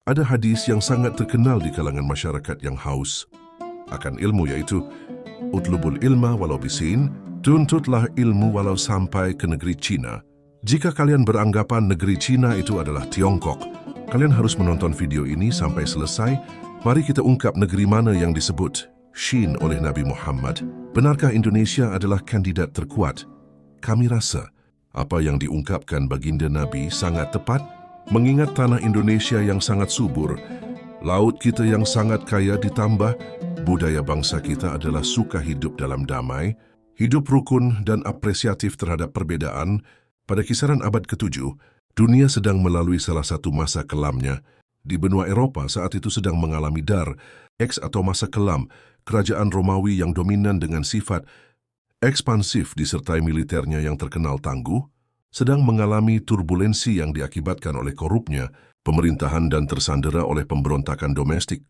Ada hadis yang sangat terkenal di kalangan masyarakat yang haus akan ilmu, yaitu utlubul ilma walau bisin, tuntutlah ilmu walau sampai ke negeri Cina. Jika kalian beranggapan negeri Cina itu adalah Tiongkok, kalian harus menonton video ini sampai selesai. Mari kita ungkap negeri mana yang disebut Shin oleh Nabi Muhammad. Benarkah Indonesia adalah kandidat terkuat? Kami rasa apa yang diungkapkan baginda Nabi sangat tepat, mengingat tanah Indonesia yang sangat subur, laut kita yang sangat kaya, ditambah budaya bangsa kita adalah suka hidup dalam damai, hidup rukun dan apresiatif terhadap perbedaan. Pada kisaran abad ke-7, dunia sedang melalui salah satu masa kelamnya. Di benua Eropa saat itu sedang mengalami dar, atau masa kelam, kerajaan Romawi yang dominan dengan sifat ekspansif disertai militernya yang terkenal tangguh, sedang mengalami turbulensi yang diakibatkan oleh korupnya pemerintahan dan tersandera oleh pemberontakan domestik.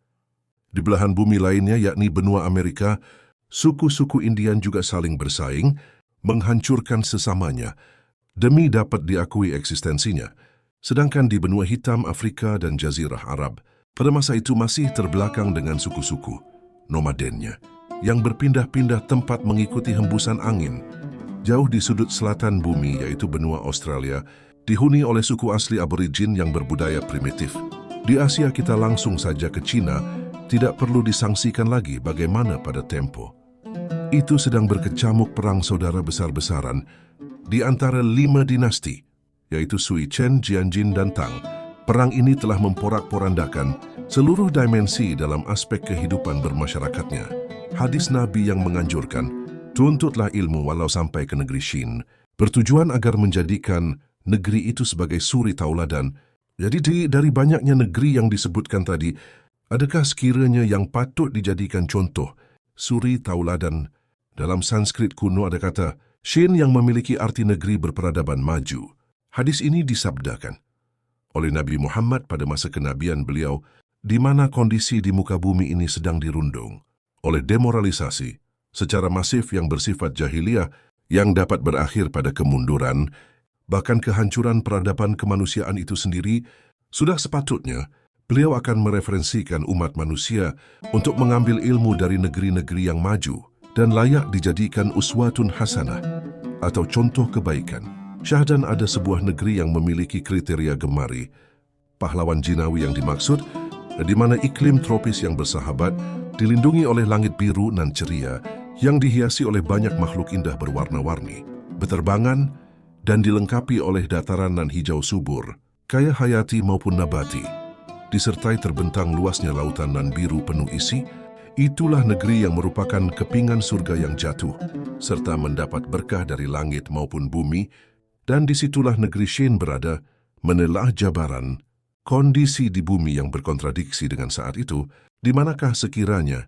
Di belahan bumi lainnya, yakni benua Amerika, suku-suku Indian juga saling bersaing, menghancurkan sesamanya demi dapat diakui eksistensinya. Sedangkan di benua hitam Afrika dan Jazirah Arab, pada masa itu masih terbelakang dengan suku-suku nomadennya yang berpindah-pindah tempat mengikuti hembusan angin. Jauh di sudut selatan bumi, yaitu benua Australia, dihuni oleh suku asli aborigin yang berbudaya primitif. Di Asia kita langsung saja ke Cina, tidak perlu disangsikan lagi bagaimana pada tempo itu sedang berkecamuk perang saudara besar-besaran di antara 5 dinasti, yaitu Sui, Chen, Jianjin, dan Tang. Perang ini telah memporak-porandakan seluruh dimensi dalam aspek kehidupan bermasyarakatnya. Hadis Nabi yang menganjurkan, tuntutlah ilmu walau sampai ke negeri Shin, bertujuan agar menjadikan negeri itu sebagai suri tauladan. Jadi dari banyaknya negeri yang disebutkan tadi, adakah sekiranya yang patut dijadikan contoh suri tauladan? Dalam Sanskrit kuno ada kata Shin yang memiliki arti negeri berperadaban maju. Hadis ini disabdakan oleh Nabi Muhammad pada masa kenabian beliau, di mana kondisi di muka bumi ini sedang dirundung oleh demoralisasi secara masif yang bersifat jahiliyah yang dapat berakhir pada kemunduran, bahkan kehancuran peradaban kemanusiaan itu sendiri. Sudah sepatutnya beliau akan mereferensikan umat manusia untuk mengambil ilmu dari negeri-negeri yang maju dan layak dijadikan uswatun hasanah atau contoh kebaikan. Syahdan ada sebuah negeri yang memiliki kriteria gemari. Pahlawan jinawi yang dimaksud, di mana iklim tropis yang bersahabat, dilindungi oleh langit biru nan ceria, yang dihiasi oleh banyak makhluk indah berwarna-warni, beterbangan, dan dilengkapi oleh dataran nan hijau subur, kaya hayati maupun nabati, disertai terbentang luasnya lautan nan biru penuh isi. Itulah negeri yang merupakan kepingan surga yang jatuh, serta mendapat berkah dari langit maupun bumi, dan disitulah negeri Shin berada, menelah jabaran kondisi di bumi yang berkontradiksi dengan saat itu. Di manakah sekiranya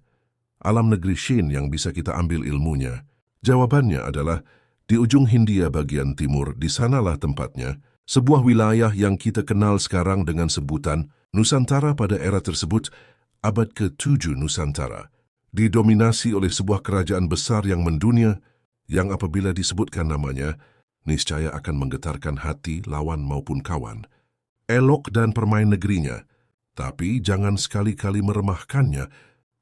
alam negeri Shin yang bisa kita ambil ilmunya? Jawabannya adalah di ujung Hindia bagian timur. Di sanalah tempatnya, sebuah wilayah yang kita kenal sekarang dengan sebutan Nusantara. Pada era tersebut, abad ke-7 Nusantara didominasi oleh sebuah kerajaan besar yang mendunia, yang apabila disebutkan namanya, niscaya akan menggetarkan hati lawan maupun kawan. Elok dan permain negerinya, tapi jangan sekali-kali meremahkannya,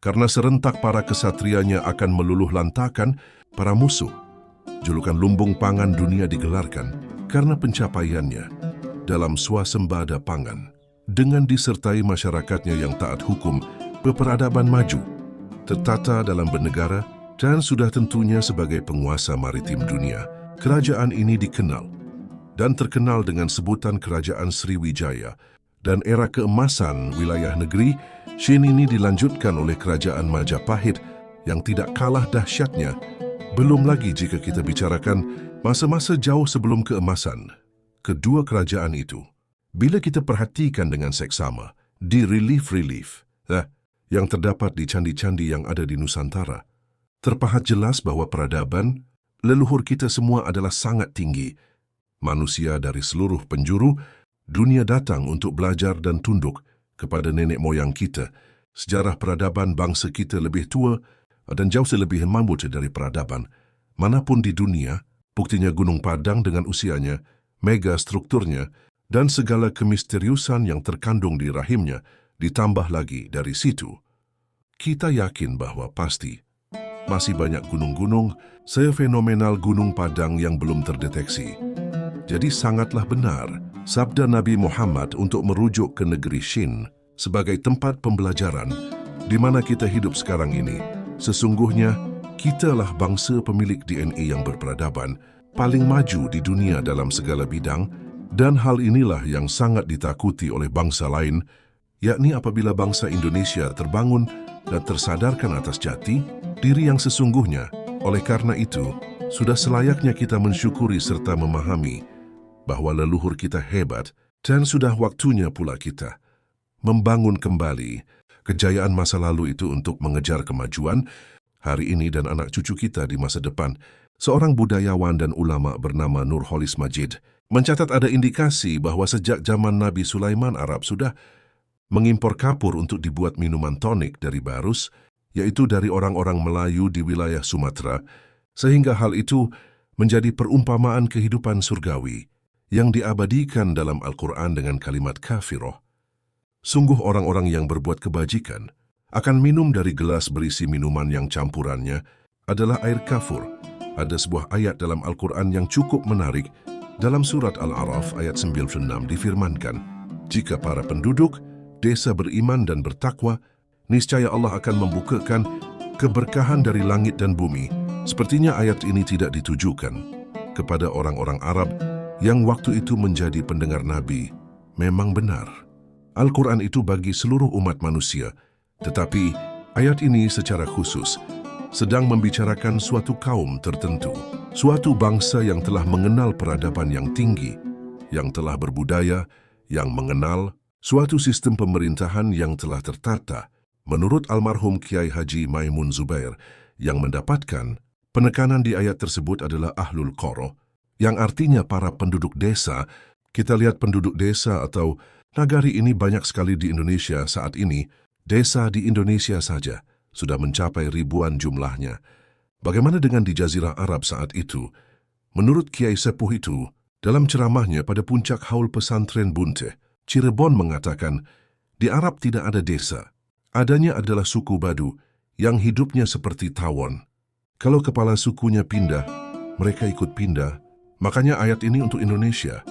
karena serentak para kesatrianya akan meluluh lantakan para musuh. Julukan lumbung pangan dunia digelarkan karena pencapaiannya dalam swasembada pangan, dengan disertai masyarakatnya yang taat hukum, berperadaban maju, tertata dalam bernegara, dan sudah tentunya sebagai penguasa maritim dunia. Kerajaan ini dikenal dan terkenal dengan sebutan Kerajaan Sriwijaya, dan era keemasan wilayah negeri Shin ini dilanjutkan oleh Kerajaan Majapahit yang tidak kalah dahsyatnya. Belum lagi jika kita bicarakan masa-masa jauh sebelum keemasan kedua kerajaan itu. Bila kita perhatikan dengan seksama di relief yang terdapat di candi-candi yang ada di Nusantara, terpahat jelas bahwa peradaban leluhur kita semua adalah sangat tinggi. Manusia dari seluruh penjuru dunia datang untuk belajar dan tunduk kepada nenek moyang kita. Sejarah peradaban bangsa kita lebih tua dan jauh lebih mampu dari peradaban manapun di dunia. Buktinya Gunung Padang dengan usianya, mega strukturnya, dan segala kemisteriusan yang terkandung di rahimnya ditambah lagi dari situ. Kita yakin bahwa pasti masih banyak gunung-gunung sefenomenal Gunung Padang yang belum terdeteksi. Jadi sangatlah benar sabda Nabi Muhammad untuk merujuk ke negeri Shin sebagai tempat pembelajaran di mana kita hidup sekarang ini. Sesungguhnya, kitalah bangsa pemilik DNA yang berperadaban, paling maju di dunia dalam segala bidang, dan hal inilah yang sangat ditakuti oleh bangsa lain, yakni apabila bangsa Indonesia terbangun dan tersadarkan atas jati diri yang sesungguhnya. Oleh karena itu, sudah selayaknya kita mensyukuri serta memahami bahwa leluhur kita hebat dan sudah waktunya pula kita membangun kembali kejayaan masa lalu itu untuk mengejar kemajuan hari ini dan anak cucu kita di masa depan. Seorang budayawan dan ulama bernama Nurholis Majid mencatat ada indikasi bahwa sejak zaman Nabi Sulaiman Arab sudah mengimpor kapur untuk dibuat minuman tonik dari Barus, yaitu dari orang-orang Melayu di wilayah Sumatera, sehingga hal itu menjadi perumpamaan kehidupan surgawi yang diabadikan dalam Al-Quran dengan kalimat kafiroh. Sungguh orang-orang yang berbuat kebajikan akan minum dari gelas berisi minuman yang campurannya adalah air kafur. Ada sebuah ayat dalam Al-Quran yang cukup menarik. Dalam surat Al-A'raf ayat 96 difirmankan, jika para penduduk desa beriman dan bertakwa, niscaya Allah akan membukakan keberkahan dari langit dan bumi. Sepertinya ayat ini tidak ditujukan kepada orang-orang Arab yang waktu itu menjadi pendengar Nabi. Memang benar, Al-Quran itu bagi seluruh umat manusia, tetapi ayat ini secara khusus sedang membicarakan suatu kaum tertentu, suatu bangsa yang telah mengenal peradaban yang tinggi, yang telah berbudaya, yang mengenal suatu sistem pemerintahan yang telah tertata. Menurut almarhum Kiai Haji Maimun Zubair, yang mendapatkan penekanan di ayat tersebut adalah Ahlul Qoro, yang artinya para penduduk desa. Kita lihat penduduk desa atau nagari ini banyak sekali di Indonesia saat ini. Desa di Indonesia saja sudah mencapai ribuan jumlahnya. Bagaimana dengan di Jazirah Arab saat itu? Menurut Kiai Sepuh itu, dalam ceramahnya pada puncak haul pesantren Bunte, Cirebon mengatakan, di Arab tidak ada desa. Adanya adalah suku Badu yang hidupnya seperti tawon. Kalau kepala sukunya pindah, mereka ikut pindah. Makanya ayat ini untuk Indonesia.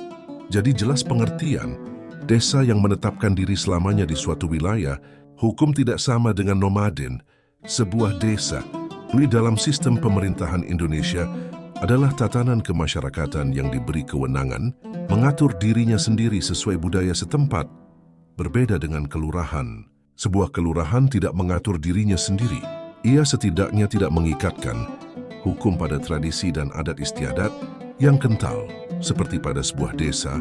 Jadi jelas pengertian, desa yang menetapkan diri selamanya di suatu wilayah, hukum tidak sama dengan nomaden. Sebuah desa, ini dalam sistem pemerintahan Indonesia, adalah tatanan kemasyarakatan yang diberi kewenangan mengatur dirinya sendiri sesuai budaya setempat. Berbeda dengan kelurahan. Sebuah kelurahan tidak mengatur dirinya sendiri. Ia setidaknya tidak mengikatkan hukum pada tradisi dan adat istiadat yang kental, seperti pada sebuah desa.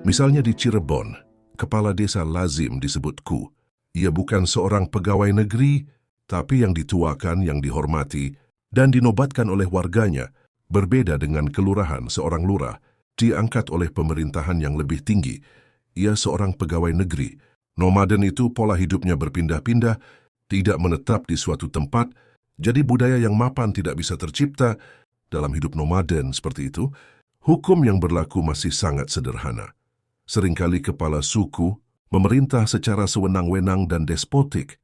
Misalnya di Cirebon, kepala desa lazim disebut Ku. Ia bukan seorang pegawai negeri, tapi yang dituakan, yang dihormati, dan dinobatkan oleh warganya. Berbeda dengan kelurahan, seorang lurah diangkat oleh pemerintahan yang lebih tinggi. Ia seorang pegawai negeri. Nomaden itu pola hidupnya berpindah-pindah, tidak menetap di suatu tempat, jadi budaya yang mapan tidak bisa tercipta dalam hidup nomaden seperti itu. Hukum yang berlaku masih sangat sederhana. Seringkali kepala suku memerintah secara sewenang-wenang dan despotik.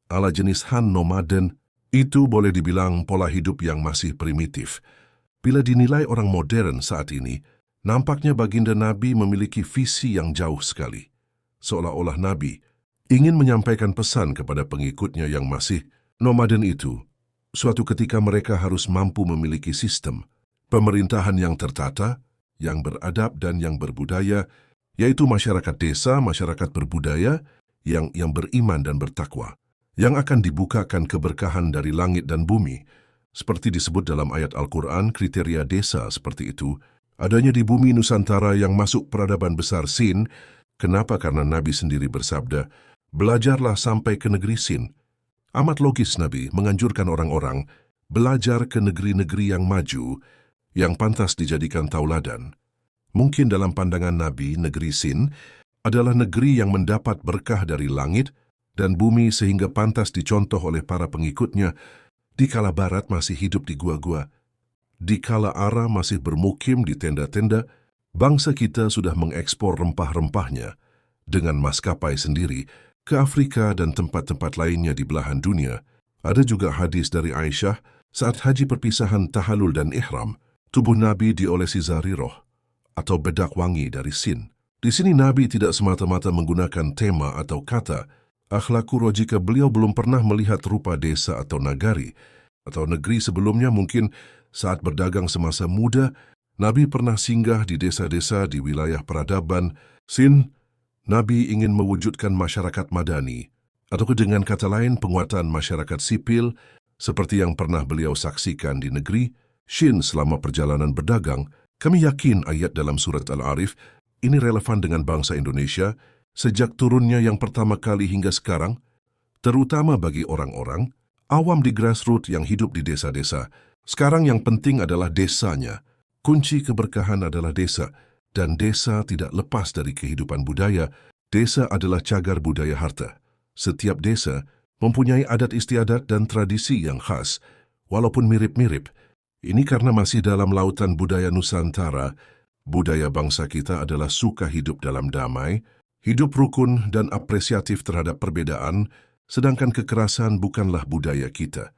Ala jenis Han nomaden, itu boleh dibilang pola hidup yang masih primitif. Bila dinilai orang modern saat ini, nampaknya baginda Nabi memiliki visi yang jauh sekali. Seolah-olah Nabi ingin menyampaikan pesan kepada pengikutnya yang masih nomaden itu. Suatu ketika mereka harus mampu memiliki sistem pemerintahan yang tertata, yang beradab dan yang berbudaya, yaitu masyarakat desa, masyarakat berbudaya, yang beriman dan bertakwa, yang akan dibukakan keberkahan dari langit dan bumi. Seperti disebut dalam ayat Al-Quran, kriteria desa seperti itu adanya di bumi Nusantara yang masuk peradaban besar Sin. Kenapa? Karena Nabi sendiri bersabda, belajarlah sampai ke negeri Sin. Amat logis Nabi menganjurkan orang-orang belajar ke negeri-negeri yang maju, yang pantas dijadikan tauladan. Mungkin dalam pandangan Nabi, negeri Sin adalah negeri yang mendapat berkah dari langit dan bumi sehingga pantas dicontoh oleh para pengikutnya. Dikala Barat masih hidup di gua-gua, dikala Ara masih bermukim di tenda-tenda, Bangsa kita sudah mengekspor rempah-rempahnya dengan maskapai sendiri ke Afrika dan tempat-tempat lainnya di belahan dunia. Ada juga hadis dari Aisyah saat haji perpisahan tahalul dan ihram, tubuh Nabi diolesi zari roh atau bedak wangi dari Sin. Di sini Nabi tidak semata-mata menggunakan tema atau kata akhlakuro jika beliau belum pernah melihat rupa desa atau nagari atau negeri sebelumnya. Mungkin saat berdagang semasa muda, Nabi pernah singgah di desa-desa di wilayah peradaban Sin. Nabi ingin mewujudkan masyarakat madani, atau dengan kata lain penguatan masyarakat sipil, seperti yang pernah beliau saksikan di negeri Shin selama perjalanan berdagang. Kami yakin ayat dalam surat Al-Arif ini relevan dengan bangsa Indonesia sejak turunnya yang pertama kali hingga sekarang, terutama bagi orang-orang awam di grassroots yang hidup di desa-desa. Sekarang yang penting adalah desanya. Kunci keberkahan adalah desa, dan desa tidak lepas dari kehidupan budaya. Desa adalah cagar budaya harta. Setiap desa mempunyai adat istiadat dan tradisi yang khas, walaupun mirip-mirip. Ini karena masih dalam lautan budaya Nusantara. Budaya bangsa kita adalah suka hidup dalam damai, hidup rukun dan apresiatif terhadap perbedaan, sedangkan kekerasan bukanlah budaya kita.